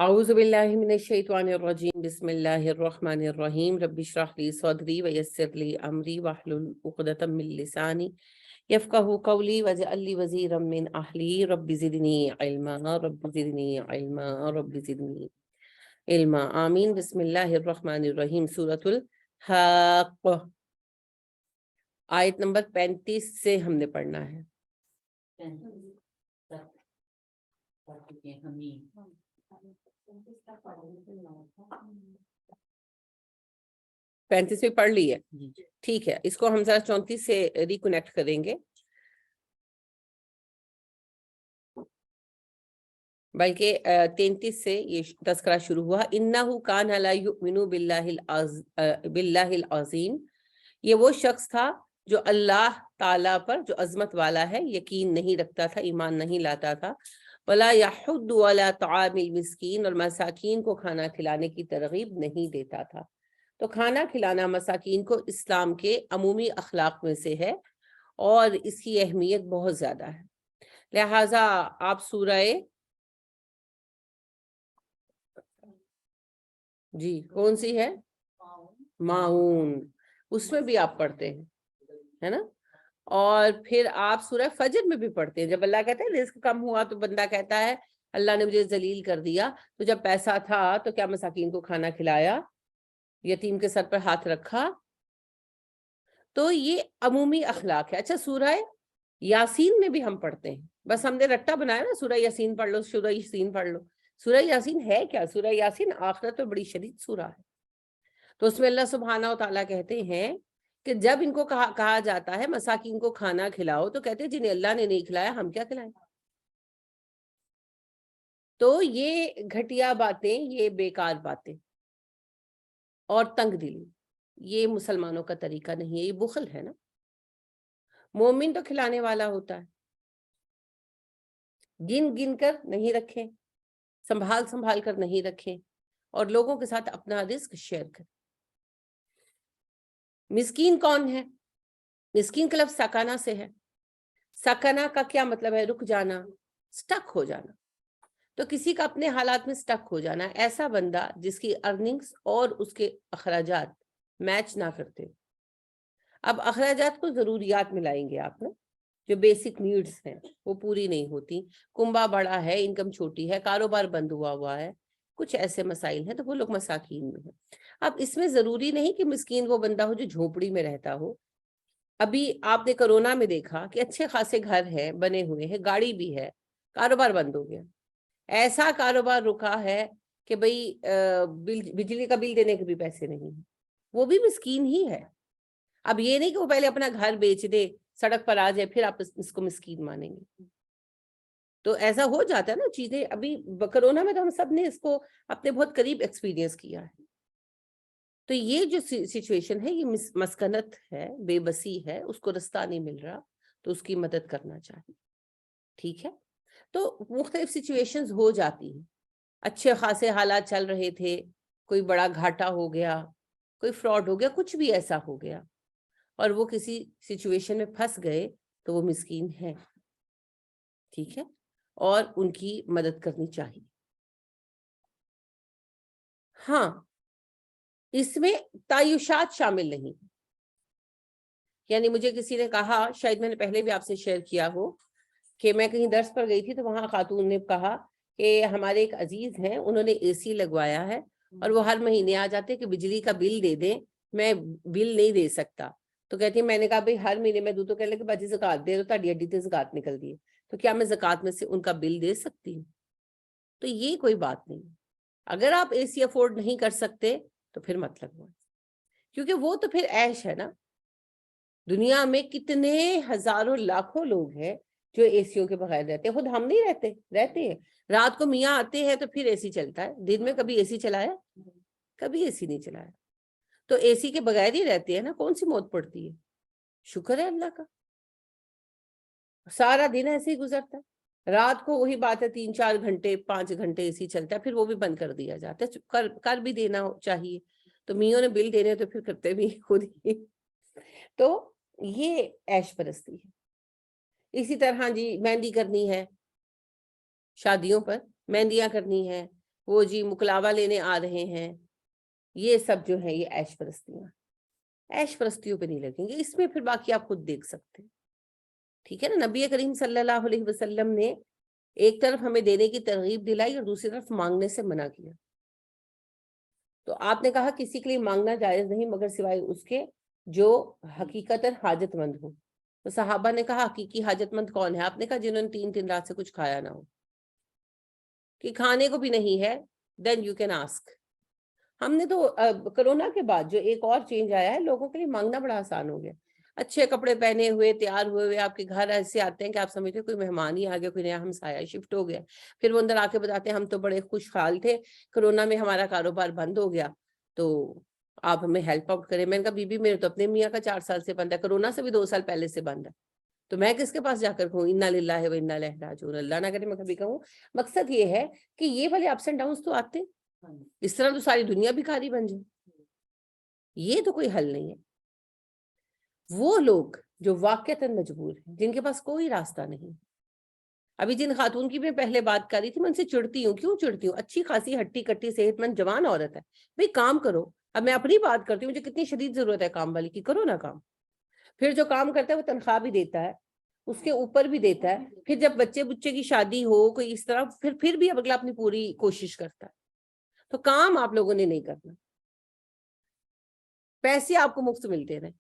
اعوذ باللہ من الشیطان الرجیم بسم اللہ الرحمن الرحیم رب اشرح لی صدری ویسر لی امری واحلل عقدۃ من لسانی یفقہوا قولی واجعل لی وزیرا من اہلی رب زدنی علما رب زدنی علما رب زدنی علما آمین۔ بسم اللہ الرحمن الرحیم۔ سورۃ الحاقہ آیت نمبر 35 سے ہم نے پڑھنا ہے۔ 35 میں پڑھ لی ہے، ٹھیک ہے، اس کو ہم ذرا 34 سے ریکنیکٹ کریں گے، بلکہ 33 سے یہ تذکرہ شروع ہوا۔ انہ کان لا یؤمن باللہ العظیم، یہ وہ شخص تھا جو اللہ تعالیٰ پر جو عظمت والا ہے یقین نہیں رکھتا تھا، ایمان نہیں لاتا تھا۔ ولا یحض علی طعام المسکین، اور مساکین کو کھانا کھلانے کی ترغیب نہیں دیتا تھا۔ تو کھانا کھلانا مساکین کو اسلام کے عمومی اخلاق میں سے ہے اور اس کی اہمیت بہت زیادہ ہے، لہٰذا آپ سورہ جی کون سی ہے؟ ماؤن، اس میں بھی آپ پڑھتے ہیں، ہے نا؟ اور پھر آپ سورہ فجر میں بھی پڑھتے ہیں، جب اللہ کہتے ہیں رزق کم ہوا تو بندہ کہتا ہے اللہ نے مجھے ذلیل کر دیا، تو جب پیسہ تھا تو کیا مساکین کو کھانا کھلایا، یتیم کے سر پر ہاتھ رکھا۔ تو یہ عمومی اخلاق ہے۔ اچھا، سورہ یاسین میں بھی ہم پڑھتے ہیں، بس ہم نے رٹا بنایا نا، سورہ یاسین پڑھ لو، سورہ یاسین پڑھ لو۔ سورہ یاسین ہے کیا؟ سورہ یاسین آخرت میں بڑی شدید سورہ ہے۔ تو اس میں اللہ سبحانہ و تعالیٰ کہتے ہیں کہ جب ان کو کہا جاتا ہے مساکین کو کھانا کھلاؤ، تو کہتے ہیں جنہیں اللہ نے نہیں کھلایا ہم کیا کھلائیں؟ تو یہ گھٹیا باتیں، یہ بیکار باتیں اور تنگ دلی، یہ مسلمانوں کا طریقہ نہیں ہے، یہ بخل ہے نا۔ مومن تو کھلانے والا ہوتا ہے، گن گن کر نہیں رکھیں، سنبھال سنبھال کر نہیں رکھیں، اور لوگوں کے ساتھ اپنا رزق شیئر کریں۔ مسکین کون ہے؟ مسکین کا لفظ سکانہ سے ہے۔ سکانہ کا کیا مطلب ہے؟ رک جانا، سٹک ہو جانا۔ تو کسی کا اپنے حالات میں سٹک ہو جانا، ایسا بندہ جس کی ارننگز اور اس کے اخراجات میچ نہ کرتے۔ اب اخراجات کو ضروریات میں لائیں گے آپ نا، جو بیسک نیڈز ہیں وہ پوری نہیں ہوتی، کنبہ بڑا ہے، انکم چھوٹی ہے، کاروبار بند ہوا ہے، کچھ ایسے مسائل ہیں، تو وہ لوگ مساکین میں ہیں۔ اب اس میں ضروری نہیں کہ مسکین وہ بندہ ہو جو جھونپڑی میں رہتا ہو۔ ابھی آپ نے کرونا میں دیکھا کہ اچھے خاصے گھر ہیں، بنے ہوئے ہیں، گاڑی بھی ہے، کاروبار بند ہو گیا۔ ایسا کاروبار رکا ہے کہ بھئی بجلی کا بل دینے کے بھی پیسے نہیں ہیں، وہ بھی مسکین ہی ہے۔ اب یہ نہیں کہ وہ پہلے اپنا گھر بیچ دے، سڑک پر آ جائے، پھر آپ اس کو مسکین مانیں گے۔ تو ایسا ہو جاتا ہے نا چیزیں۔ ابھی کرونا میں تو ہم سب نے اس کو اپنے بہت قریب ایکسپیرینس کیا ہے۔ تو یہ جو سچویشن ہے یہ مسکنت ہے، بے بسی ہے، اس کو رستہ نہیں مل رہا، تو اس کی مدد کرنا چاہیے، ٹھیک ہے؟ تو مختلف سچویشنز ہو جاتی ہیں، اچھے خاصے حالات چل رہے تھے، کوئی بڑا گھاٹا ہو گیا، کوئی فراڈ ہو گیا، کچھ بھی ایسا ہو گیا، اور وہ کسی سچویشن میں پھنس گئے، تو وہ مسکین ہیں، ٹھیک ہے؟ اور ان کی مدد کرنی چاہیے۔ ہاں، اس میں تعیشات شامل نہیں، یعنی مجھے کسی نے کہا، شاید میں نے پہلے بھی آپ سے شیئر کیا ہو، کہ میں کہیں درس پر گئی تھی تو وہاں خاتون نے کہا کہ ہمارے ایک عزیز ہیں، انہوں نے اے سی لگوایا ہے اور وہ ہر مہینے آ جاتے کہ بجلی کا بل دے دیں، میں بل نہیں دے سکتا۔ تو کہتی ہیں میں نے کہا بھئی ہر مہینے میں دوں، تو کہنے لگے باجی زکوٰۃ دے دو، تہاڈی اڈی تے زکوٰۃ نکل دی ہے، تو کیا میں زکوٰۃ میں سے ان کا بل دے سکتی ہوں؟ تو یہ کوئی بات نہیں۔ اگر آپ اے سی افورڈ نہیں کر سکتے تو پھر مت لگوائیں، کیونکہ وہ تو پھر عیش ہے نا۔ دنیا میں کتنے ہزاروں لاکھوں لوگ ہیں جو اے سیوں کے بغیر رہتے ہیں، خود ہم نہیں رہتے ہیں۔ رات کو میاں آتے ہیں تو پھر اے سی چلتا ہے، دن میں کبھی اے سی چلایا؟ کبھی اے سی نہیں چلایا۔ تو اے سی کے بغیر ہی رہتے ہیں نا، کون سی موت پڑتی ہے؟ شکر ہے اللہ کا، سارا دن ایسے ہی گزرتا ہے، رات کو وہی بات ہے 3-4 گھنٹے 5 گھنٹے اے سی چلتا ہے، پھر وہ بھی بند کر دیا جاتا ہے، کر بھی دینا چاہیے۔ تو میوں نے بل دینے تو پھر کرتے بھی خود ہی۔ تو یہ عیش پرستی ہے۔ اسی طرح جی مہندی کرنی ہے، شادیوں پر مہندیاں کرنی ہے، وہ جی مکلاوا لینے آ رہے ہیں، یہ سب جو ہے یہ عیش پرستیاں، عیش پرستیوں پہ نہیں لگیں گے، اس میں پھر باقی آپ خود دیکھ سکتے ہیں، ٹھیک ہے نا. نبی کریم صلی اللہ علیہ وسلم نے ایک طرف ہمیں دینے کی ترغیب دلائی اور دوسری طرف مانگنے سے منع کیا. تو آپ نے کہا کسی کے لیے مانگنا جائز نہیں مگر سوائے اس کے جو حقیقتاً حاجت مند ہو. تو صحابہ نے کہا حقیقی حاجت مند کون ہے؟ آپ نے کہا جنہوں نے 3 رات سے کچھ کھایا نہ ہو، کہ کھانے کو بھی نہیں ہے، دین یو کین آسک. ہم نے تو کرونا کے بعد جو ایک اور چینج آیا ہے، لوگوں کے لیے مانگنا بڑا آسان ہو گیا. اچھے کپڑے پہنے ہوئے، تیار ہوئے ہوئے آپ کے گھر ایسے آتے ہیں کہ آپ سمجھتے ہیں کوئی مہمان ہی آ گیا، کوئی نیا ہمسایہ شفٹ ہو گیا. پھر وہ اندر آ کے بتاتے ہیں ہم تو بڑے خوشحال تھے، کرونا میں ہمارا کاروبار بند ہو گیا، تو آپ ہمیں ہیلپ آؤٹ کریں. میں نے کہا بی بی میرے تو اپنے میاں کا 4 سال سے بند ہے، کرونا سے بھی 2 سال پہلے سے بند ہے، تو میں کس کے پاس جا کر کہوں انا للہ و انا الیہ راجعون. اللہ نہ کرے میں کبھی کہوں. مقصد یہ ہے کہ یہ والے اپس اینڈ ڈاؤنس تو آتے، اس طرح تو ساری دنیا بھکاری بن جائے. یہ تو کوئی حل نہیں ہے. وہ لوگ جو واقعتاً مجبور ہیں، جن کے پاس کوئی راستہ نہیں. ابھی جن خاتون کی میں پہلے بات کر رہی تھی، میں ان سے چڑتی ہوں. کیوں چڑتی ہوں؟ اچھی خاصی ہٹی کٹی صحت مند جوان عورت ہے، بھئی کام کرو. اب میں اپنی بات کرتی ہوں، مجھے کتنی شدید ضرورت ہے کام والی کی، کرو نا کام. پھر جو کام کرتا ہے وہ تنخواہ بھی دیتا ہے، اس کے اوپر بھی دیتا ہے. پھر جب بچے کی شادی ہو کوئی اس طرح، پھر بھی اگلا اپنی پوری کوشش کرتا ہے. تو کام آپ لوگوں نے نہیں کرنا، پیسے آپ کو مفت ملتے رہے.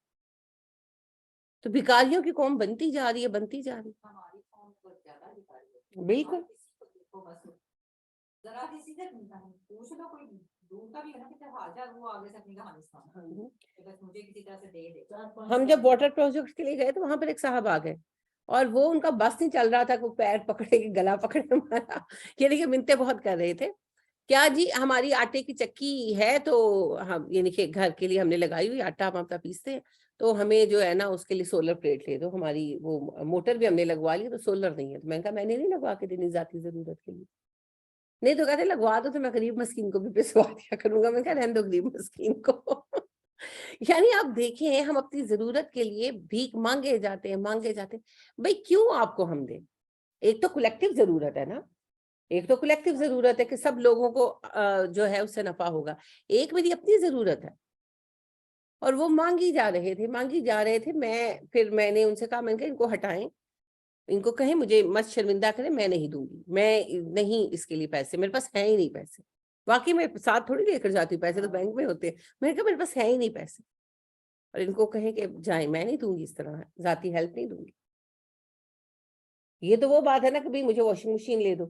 تو بھکاریوں کی قوم بنتی جا رہی ہے، بنتی جا رہی ہے. بالکل. ہم جب واٹر پروجیکٹ کے لیے گئے تو وہاں پر ایک صاحب آ گئے اور وہ ان کا بس نہیں چل رہا تھا، وہ پیر پکڑے کے گلا پکڑے ہمارا، یعنی کہ منتیں بہت کر رہے تھے. کیا جی ہماری آٹے کی چکی ہے تو ہم یعنی کہ گھر کے لیے ہم نے لگائی ہوئی، آٹا ہم اپنا پیستے ہیں، تو ہمیں جو ہے نا اس کے لیے سولر پلیٹ لے دو. ہماری وہ موٹر بھی ہم نے لگوا لی، تو سولر نہیں ہے. تو میں نے کہا میں نے نہیں لگوا کے دینی ذاتی ضرورت کے لیے. نہیں تو کہتے لگوا دو تو میں غریب مسکین کو بھی پسوا دیا کروں گا. میں کہا رہنے دو غریب مسکین کو. یعنی آپ دیکھیں ہم اپنی ضرورت کے لیے بھیک مانگے جاتے ہیں. بھئی کیوں آپ کو ہم دیں؟ ایک تو کلیکٹیو ضرورت ہے نا، ایک تو کلیکٹیو ضرورت ہے کہ سب لوگوں کو جو ہے اس سے نفع ہوگا. ایک میری اپنی ضرورت ہے. اور وہ مانگی جا رہے تھے. میں نے ان سے کہا، میں نے کہا ان کو ہٹائیں، ان کو کہیں مجھے مت شرمندہ کریں، میں نہیں دوں گی، میں نہیں اس کے لیے پیسے، میرے پاس ہیں ہی نہیں پیسے. واقعی میں ساتھ تھوڑی لے کر جاتی ہوں، پیسے تو بینک میں ہوتے ہیں. میں نے کہا میرے پاس ہیں ہی نہیں پیسے، اور ان کو کہیں کہ جائیں، میں نہیں دوں گی، اس طرح ذاتی ہیلپ نہیں دوں گی. یہ تو وہ بات ہے نا کہ بھئی مجھے واشنگ مشین لے دو.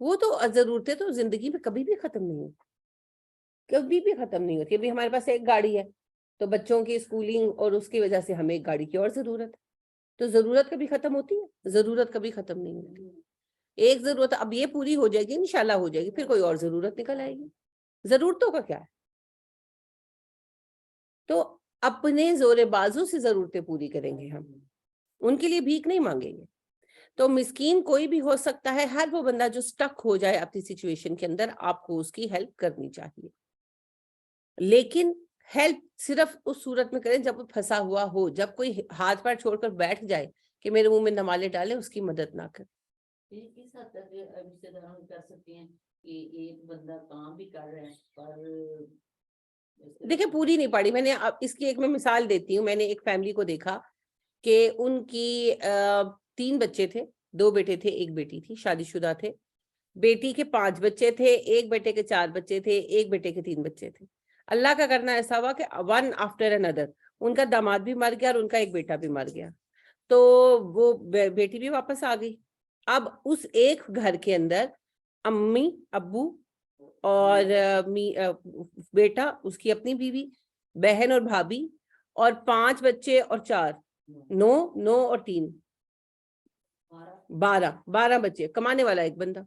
وہ تو ضرورتیں تو زندگی میں کبھی بھی ختم نہیں ہوتی، کبھی بھی ختم نہیں ہوتی. ابھی ہمارے پاس ایک گاڑی ہے تو بچوں کی اسکولنگ اور اس کی وجہ سے ہمیں ایک گاڑی کی اور ضرورت ہے. تو ضرورت کبھی ختم ہوتی ہے؟ ضرورت کبھی ختم نہیں ہوتی. ایک ضرورت اب یہ پوری ہو جائے گی، انشاءاللہ ہو جائے گی، پھر کوئی اور ضرورت نکل آئے گی. ضرورتوں کا کیا ہے؟ تو اپنے زور بازو سے ضرورتیں پوری کریں گے ہم، ان کے لیے بھیک نہیں مانگیں گے. تو مسکین کوئی بھی ہو سکتا ہے، ہر وہ بندہ جو سٹک ہو جائے اپنی سچویشن کے اندر، آپ کو اس کی ہیلپ کرنی چاہیے. لیکن ہیلپ صرف اس صورت میں کریں جب وہ پھنسا ہوا ہو، جب کوئی ہاتھ پیر چھوڑ کر بیٹھ جائے کہ میرے منہ میں نمالے ڈالے، اس کی مدد نہ کریں. کس حد تک رشتے دار کر سکتے ہیں کہ ایک بندہ کام بھی کر رہا ہے پر دیکھیں پوری نہیں پڑی. میں نے اس کی ایک میں مثال دیتی ہوں. میں نے ایک فیملی کو دیکھا کہ ان کی 3 بچے تھے، 2 بیٹے تھے، 1 بیٹی تھی، شادی شدہ تھے. بیٹی کے 5 بچے تھے، ایک بیٹے کے 4 بچے تھے، ایک بیٹے کے 3 بچے تھے. اللہ کا کرنا ایسا ہوا کہ ون آفٹر another ان کا داماد بھی مر گیا اور ان کا ایک بیٹا بھی مر گیا. تو وہ بیٹی بھی واپس آ گئی. اب اس ایک گھر کے اندر امی، ابو اور بیٹا، اس کی اپنی بیوی، بہن اور بھابھی، اور 5 بچے اور 4 9 اور 3 12 بچے. کمانے والا ایک بندہ.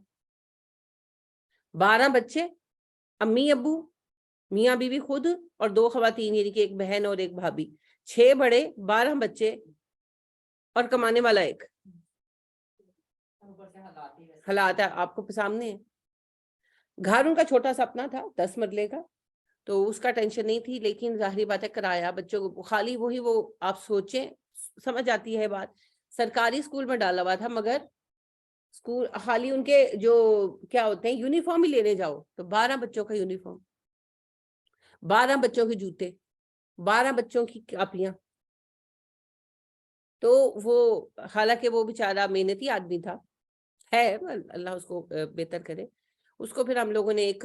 12 بچے، امی ابو، میاں بیوی خود اور 2 خواتین، یعنی کہ ایک بہن اور ایک بھابھی. 6 بڑے، 12 بچے اور کمانے والا ایک. حالات آپ کو سامنے ہے. گھر ان کا چھوٹا سا اپنا تھا 10 مرلے کا، تو اس کا ٹینشن نہیں تھی. لیکن ظاہری بات ہے کرایہ بچوں کو خالی وہی، وہ آپ سوچیں، سمجھ آتی ہے بات. سرکاری اسکول میں ڈالا ہوا تھا مگر اسکول خالی ان کے جو کیا ہوتے ہیں یونیفارم ہی لینے جاؤ تو 12 بچوں کا یونیفارم، 12 بچوں کے جوتے، 12 بچوں کی کاپیاں. تو وہ حالانکہ وہ بیچارہ محنتی آدمی تھا ہے، اللہ اس کو بہتر کرے. اس کو پھر ہم لوگوں نے ایک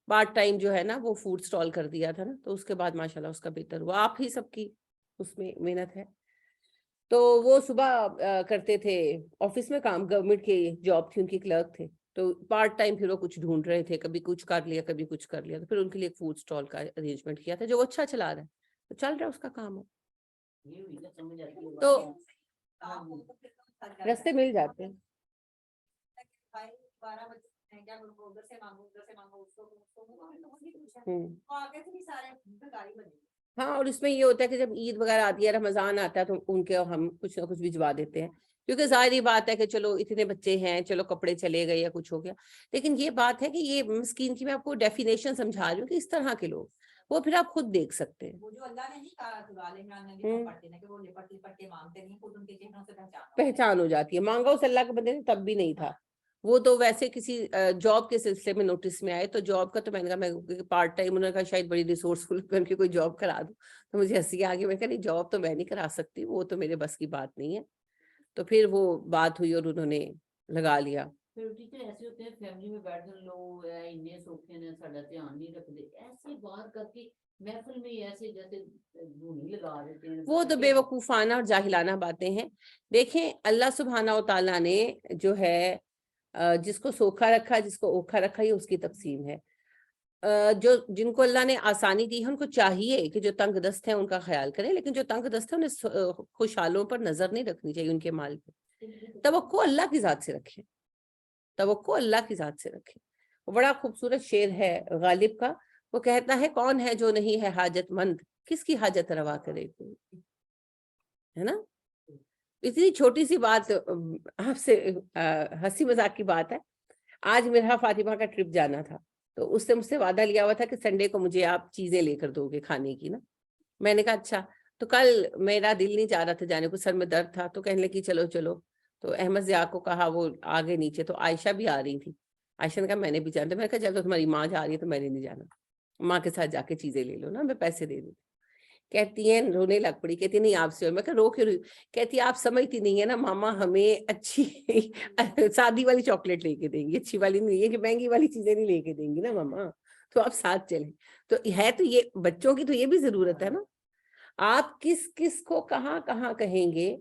پارٹ ٹائم جو ہے نا وہ فوڈ سٹال کر دیا تھا نا، تو اس کے بعد ماشاءاللہ اس کا بہتر ہوا. آپ ہی سب کی اس میں محنت ہے. تو وہ صبح کرتے تھے آفس میں کام، گورنمنٹ کی جاب تھی ان کی، کلرک تھے. تو پارٹ ٹائم پھر وہ کچھ ڈھونڈ رہے تھے، کبھی کچھ کر لیا کبھی کچھ کر لیا. تو پھر ان کے لیے ایک فوڈ سٹال کا ارینجمنٹ کیا تھا جو وہ اچھا چلا رہا ہے، تو چل رہا ہے اس کا کام ہے. یہ ہوئی نا سمجھ آتی ہے تو بات. رستے مل جاتے ہیں. ہاں، اور اس میں یہ ہوتا ہے کہ جب عید وغیرہ آتی ہے، رمضان آتا ہے، تو ان کے ہم کچھ نہ کچھ بھجوا دیتے ہیں، کیونکہ ظاہری بات ہے کہ چلو اتنے بچے ہیں، چلو کپڑے چلے گئے یا کچھ ہو گیا. لیکن یہ بات ہے کہ یہ مسکین کی میں آپ کو ڈیفینیشن سمجھا رہی ہوں کہ اس طرح کے لوگ، وہ پھر آپ خود دیکھ سکتے ہیں. پہچان ہو جاتی ہے. مانگا اس اللہ کے بندے نے تب بھی نہیں تھا، وہ تو ویسے کسی جاب کے سلسلے میں نوٹس میں آئے. تو جاب کا تو میں نے کہا میں پارٹ ٹائم، انہوں نے کہا شاید بڑی ریسورسفل ان کی کوئی جاب کرا دوں. تو مجھے ہنسی آ گئی. میں کہا نہیں، جاب تو میں نہیں کرا سکتی، وہ تو میرے بس کی بات نہیں ہے. تو پھر وہ بات ہوئی اور انہوں نے لگا لیا. پھر ٹیچر ایسے ہوتے ہیں فیملی میں بیٹھ کر لوگ اننے سوکھے نے ساڈا دھیان نہیں رکھتے، ایسی بات کر کے محفل میں ایسے جیسے دھونی لگا دیتے ہیں. وہ تو بے وقوفانہ اور جاہلانہ باتیں ہیں. دیکھیں اللہ سبحانہ و تعالیٰ نے جو ہے جس کو سوکھا رکھا، جس کو اوکھا رکھا، یہ اس کی تقسیم ہے. جو جن کو اللہ نے آسانی دی ہے ان کو چاہیے کہ جو تنگ دست ہیں ان کا خیال کریں، لیکن جو تنگ دست ہیں انہیں خوشحالوں پر نظر نہیں رکھنی چاہیے، ان کے مال پہ. توقع اللہ کی ذات سے رکھیں، توقع اللہ کی ذات سے رکھیں. بڑا خوبصورت شعر ہے غالب کا، وہ کہتا ہے کون ہے جو نہیں ہے حاجت مند، کس کی حاجت روا کرے کوئی، ہے نا. اتنی چھوٹی سی بات آپ سے ہنسی مذاق کی بات ہے. آج میرا فاطمہ کا ٹرپ جانا تھا، تو اس سے مجھ سے وعدہ لیا ہوا تھا کہ سنڈے کو مجھے آپ چیزیں لے کر دو گے کھانے کی نا. میں نے کہا اچھا. تو کل میرا دل نہیں چاہ رہا تھا جانے کو، سر میں درد تھا، تو کہنے لگی چلو چلو. تو احمد ضیاء کو کہا، وہ آگے نیچے، تو عائشہ بھی آ رہی تھی. عائشہ نے کہا میں نے بھی جانا. میں نے کہا چلو تمہاری ماں جا رہی ہے تو میں نے نہیں جانا، ماں کے ساتھ جا کے چیزیں لے لو نا، میں پیسے دے دوں. کہتی ہیں رونے لگ پڑی، کہتی نہیں آپ سے. میں کہا رو کیوں رہی؟ کہتی آپ سمجھتی نہیں ہے نا، ماما ہمیں اچھی سادی والی چاکلیٹ لے کے دیں گی، اچھی والی نہیں ہے کہ مہنگی والی چیزیں نہیں لے کے دیں گی نا ماما، تو آپ ساتھ چلیں. تو ہے تو یہ بچوں کی تو یہ بھی ضرورت ہے نا. آپ کس کس کو کہاں کہاں کہیں گے،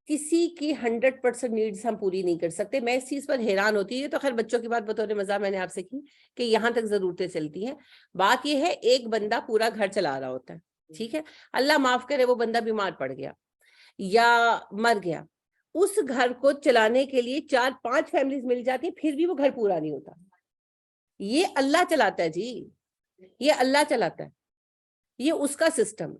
کسی کی 100% نیڈز ہم پوری نہیں کر سکتے. میں اس چیز پر حیران ہوتی ہوں. تو خیر بچوں کی بات بطور مزاح میں نے آپ سے کی کہ یہاں تک ضرورتیں چلتی ہیں. بات یہ ہے ایک بندہ پورا گھر چلا رہا ہوتا ہے، ٹھیک ہے، اللہ معاف کرے وہ بندہ بیمار پڑ گیا یا مر گیا، اس گھر کو چلانے کے لیے 4-5 فیملیز مل جاتی ہیں، پھر بھی وہ گھر پورا نہیں ہوتا. یہ اللہ چلاتا ہے جی، یہ اللہ چلاتا ہے، یہ اس کا سسٹم.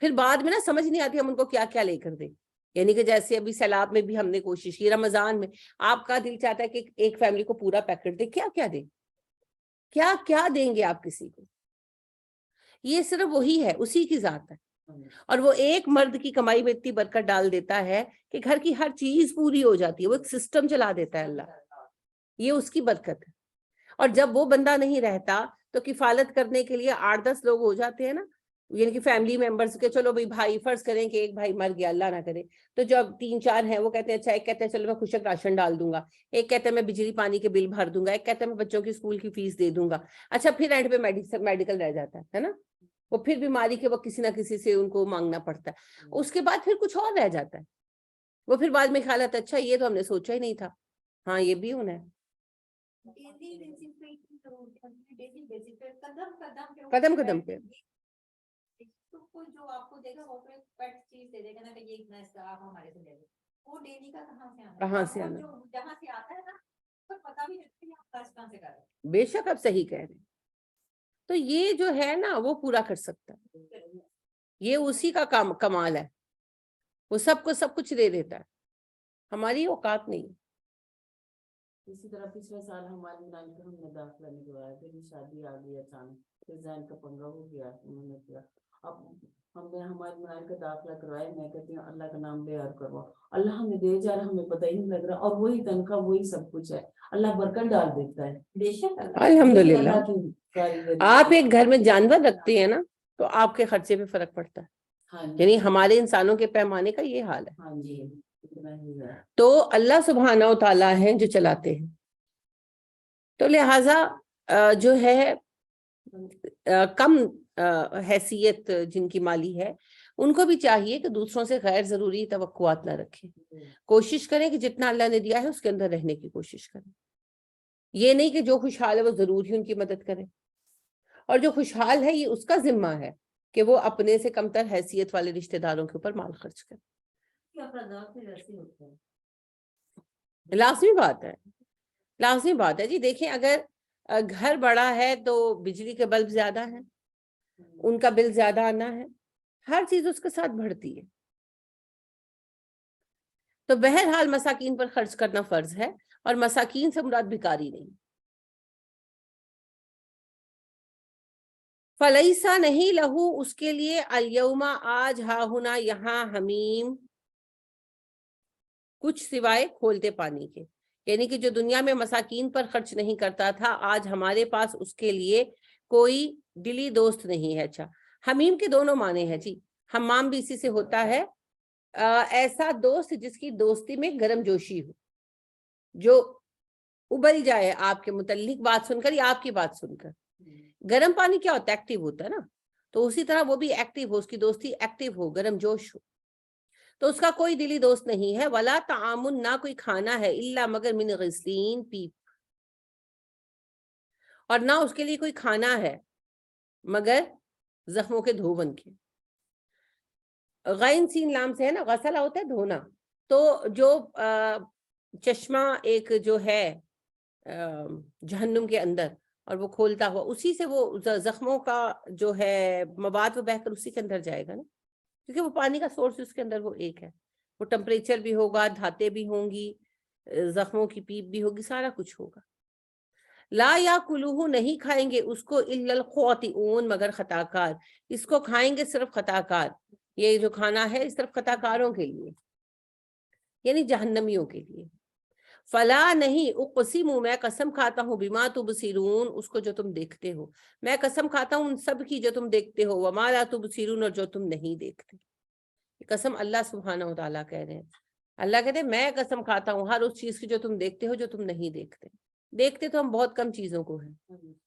پھر بعد میں نا سمجھ نہیں آتی ہم ان کو کیا کیا لے کر دیں. یعنی کہ جیسے ابھی سیلاب میں بھی ہم نے کوشش کی، رمضان میں آپ کا دل چاہتا ہے کہ ایک فیملی کو پورا پیکٹ دے. کیا کیا دیں، کیا کیا دیں گے آپ کسی کو؟ یہ صرف وہی ہے، اسی کی ذات ہے. اور وہ ایک مرد کی کمائی میں اتنی برکت ڈال دیتا ہے کہ گھر کی ہر چیز پوری ہو جاتی ہے. وہ ایک سسٹم چلا دیتا ہے اللہ، یہ اس کی برکت ہے. اور جب وہ بندہ نہیں رہتا تو کفالت کرنے کے لیے 8-10 لوگ ہو جاتے ہیں نا، یعنی کہ فیملی ممبرز کے. چلو بھائی فرض کریں کہ ایک بھائی مر گیا، اللہ نہ کرے، تو جب 3-4 ہیں وہ کہتے ہیں اچھا، ایک کہتے ہیں چلو میں خوشک راشن ڈال دوں گا، ایک کہتے ہیں میں بجلی پانی کے بل بھر دوں گا، ایک کہتے ہیں میں بچوں کی اسکول کی فیس دے دوں گا. اچھا پھر اینڈ پہ میڈیکل رہ جاتا ہے نا، وہ پھر بیماری کے وقت کسی نہ کسی سے ان کو مانگنا پڑتا ہے. اس کے بعد پھر کچھ اور رہ جاتا ہے. وہ پھر بعد میں خیال آتا ہے اچھا یہ تو ہم نے سوچا ہی نہیں تھا. ہاں یہ بھی ہونا ہے، قدم قدم پہ. جو آپ کو دے گا وہ پیٹ چیز دے دے گا نا کہ یہ اتنا اس کا آپ ہمارے سے لے لیں، وہ ڈیلی کا کہاں سے آنا، جہاں سے آتا ہے نا تو پتہ بھی نہیں آپ کہاں سے کر رہے ہیں. بے شک آپ صحیح کہہ رہے ہیں. تو یہ جو ہے نا وہ پورا کر سکتا ہے، یہ اسی کا کمال ہے. وہ سب کو سب کچھ دے دیتا ہے، ہماری اوقات نہیں. اسی طرح پچھلے سال ہماری نانی کو ہم نے داخلہ نکلوایا، پھر شادی آ گئی اچانک، پھر ذہن کا پنگا ہو گیا. انہوں نے کیا اب ہم نے ہمارے مرائل کا داخلہ کروایا، میں کہتی ہوں اللہ کا نام لے اور کرواؤ، اللہ ہمیں دے جا رہا، ہمیں پتہ ہی نہیں لگ رہا، اور وہی تنخواہ وہی سب کچھ ہے، اللہ برکت ڈال دیتا ہے بے شک الحمدللہ۔ اللہ کی کاریگری۔ آپ ایک گھر میں جانور رکھتے ہیں نا تو آپ کے خرچے پہ فرق پڑتا ہے، ہاں جی، یعنی ہمارے انسانوں کے پیمانے کا یہ حال ہے۔ ہاں جی، اتنا ہی ہے۔ تو اللہ سبحانہ و تعالیٰ ہیں جو چلاتے ہیں، تو لہٰذا جو ہے کم حیثیت جن کی مالی ہے ان کو بھی چاہیے کہ دوسروں سے غیر ضروری توقعات نہ رکھیں، کوشش کریں کہ جتنا اللہ نے دیا ہے اس کے اندر رہنے کی کوشش کریں، یہ نہیں کہ جو خوشحال ہے وہ ضرور ہی ان کی مدد کریں، اور جو خوشحال ہے یہ اس کا ذمہ ہے کہ وہ اپنے سے کمتر حیثیت والے رشتہ داروں کے اوپر مال خرچ کرے۔ لازمی بات ہے، لازمی بات ہے جی۔ دیکھیں اگر گھر بڑا ہے تو بجلی کے بلب زیادہ ہیں، ان کا بل زیادہ آنا ہے، ہر چیز اس کے ساتھ بڑھتی ہے، تو بہرحال مساکین پر خرچ کرنا فرض ہے، اور مساکین سے مراد بھکاری نہیں۔ فلیسا نہیں لہو اس کے لیے الیوم آج ہا ہنا یہاں حمیم کچھ سوائے کھولتے پانی کے، یعنی کہ جو دنیا میں مساکین پر خرچ نہیں کرتا تھا آج ہمارے پاس اس کے لیے کوئی دلی دوست نہیں ہے۔ اچھا، حمیم کے دونوں معنی ہیں جی، حمام بھی اسی سے ہوتا ہے، ایسا دوست جس کی دوستی میں گرم جوشی ہو، جو ابل جائے آپ کے متعلق بات سن کر یا آپ کی بات سن کر۔ گرم پانی کیا ہوتا ہے؟ ایکٹیو ہوتا ہے نا، تو اسی طرح وہ بھی ایکٹیو ہو، اس کی دوستی ایکٹیو ہو، گرم جوش ہو، تو اس کا کوئی دلی دوست نہیں ہے۔ ولا تعامن، نہ کوئی کھانا ہے، الا مگر من غسلین، پیپ، اور نہ اس کے لیے کوئی کھانا ہے مگر زخموں کے دھوون کے۔ غین سین لام سے ہے نا، غسلہ ہوتا ہے دھونا، تو جو چشمہ ایک جو ہے جہنم کے اندر اور وہ کھولتا ہوا، اسی سے وہ زخموں کا جو ہے مواد وہ بہ کر اسی کے اندر جائے گا نا، کیونکہ وہ پانی کا سورس اس کے اندر وہ ایک ہے، وہ ٹمپریچر بھی ہوگا، دھاتیں بھی ہوں گی، زخموں کی پیپ بھی ہوگی، سارا کچھ ہوگا۔ لا یاکلوہ، نہیں کھائیں گے اس کو، الا الخاطئون، مگر خطا کار، اس کو کھائیں گے صرف خطا کار، یہ جو کھانا ہے صرف خطا کاروں کے لیے، یعنی جہنمیوں کے لیے۔ فلا نہیں، اقسم، میں قسم کھاتا ہوں، بما تبصرون، اس کو جو تم دیکھتے ہو، میں قسم کھاتا ہوں ان سب کی جو تم دیکھتے ہو، وما لا تبصرون، اور جو تم نہیں دیکھتے۔ قسم اللہ سبحانہ و تعالیٰ کہہ رہے ہیں، اللہ کہتے ہیں میں قسم کھاتا ہوں ہر اس چیز کی جو تم دیکھتے ہو جو تم نہیں دیکھتے۔ دیکھتے تو ہم بہت کم چیزوں کو ہیں،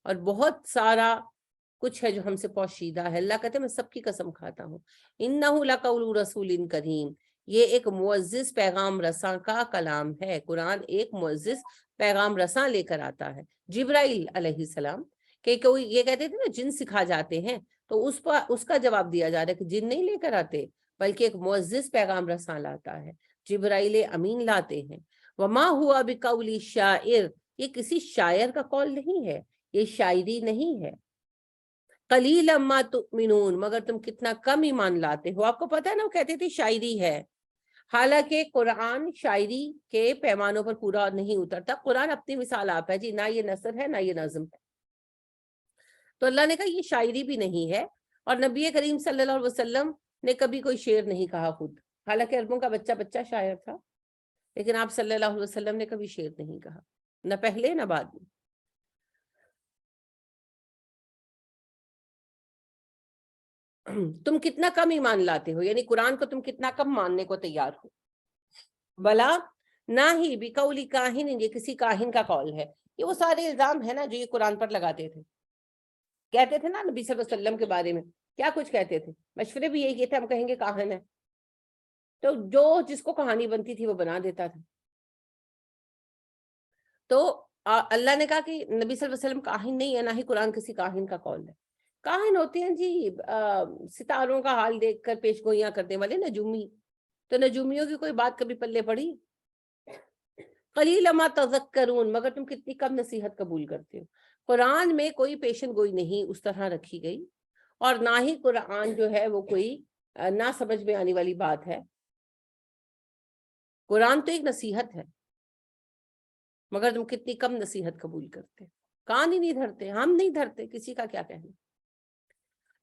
اور بہت سارا کچھ ہے جو ہم سے پوشیدہ ہے، اللہ کہتے ہیں میں سب کی قسم کھاتا ہوں۔ انہ لقول رسول کریم، یہ ایک معزز پیغام رساں کا کلام ہے، قرآن ایک معزز پیغام رساں لے کر آتا ہے۔ جبرائیل علیہ السلام، کہ کوئی یہ کہتے تھے نا جن سکھا جاتے ہیں، تو اس کا جواب دیا جا رہا ہے کہ جن نہیں لے کر آتے، بلکہ ایک معزز پیغام رساں لاتا ہے، جبرائیل امین لاتے ہیں۔ وما ہوا بقول شاعر، یہ کسی شاعر کا قول نہیں ہے، یہ شاعری نہیں ہے۔ قلیلا ما تؤمنون، مگر تم کتنا کم ایمان لاتے ہو۔ آپ کو پتہ ہے نا وہ کہتے تھے شاعری ہے، حالانکہ قرآن شاعری کے پیمانوں پر پورا نہیں اترتا، قرآن اپنی مثال آپ ہے جی، نہ یہ نثر ہے نہ یہ نظم ہے۔ تو اللہ نے کہا یہ شاعری بھی نہیں ہے، اور نبی کریم صلی اللہ علیہ وسلم نے کبھی کوئی شعر نہیں کہا خود، حالانکہ عربوں کا بچہ بچہ شاعر تھا، لیکن آپ صلی اللہ علیہ وسلم نے کبھی شعر نہیں کہا، نہ پہلے نہ بعد میں۔ تم کتنا کم ایمان لاتے ہو، یعنی قرآن کو تم کتنا کم ماننے کو تیار ہو۔ بلا، نہ ہی بقول کاہن، یہ کسی کاہن کا قول ہے۔ یہ وہ سارے الزام ہے نا جو یہ قرآن پر لگاتے تھے، کہتے تھے نا نبی صلی اللہ علیہ وسلم کے بارے میں کیا کچھ کہتے تھے، مشورے بھی یہی تھے، ہم کہیں گے کاہن ہے، تو جو جس کو کہانی بنتی تھی وہ بنا دیتا تھا۔ تو اللہ نے کہا کہ نبی صلی اللہ علیہ وسلم کاہن نہیں ہے، نہ ہی قرآن کسی کاہن کا قول ہے۔ کاہن ہوتے ہیں جی ستاروں کا حال دیکھ کر پیش گوئیاں کرنے والے نجومی، تو نجومیوں کی کوئی بات کبھی پلے پڑی؟ قلیل ما تذکرون، مگر تم کتنی کم نصیحت قبول کرتے ہو۔ قرآن میں کوئی پیشن گوئی نہیں اس طرح رکھی گئی، اور نہ ہی قرآن جو ہے وہ کوئی نہ سمجھ میں آنے والی بات ہے۔ قرآن تو ایک نصیحت ہے، مگر تم کتنی کم نصیحت قبول کرتے، کان ہی نہیں دھرتے، ہم نہیں دھرتے، کسی کا کیا کہنا۔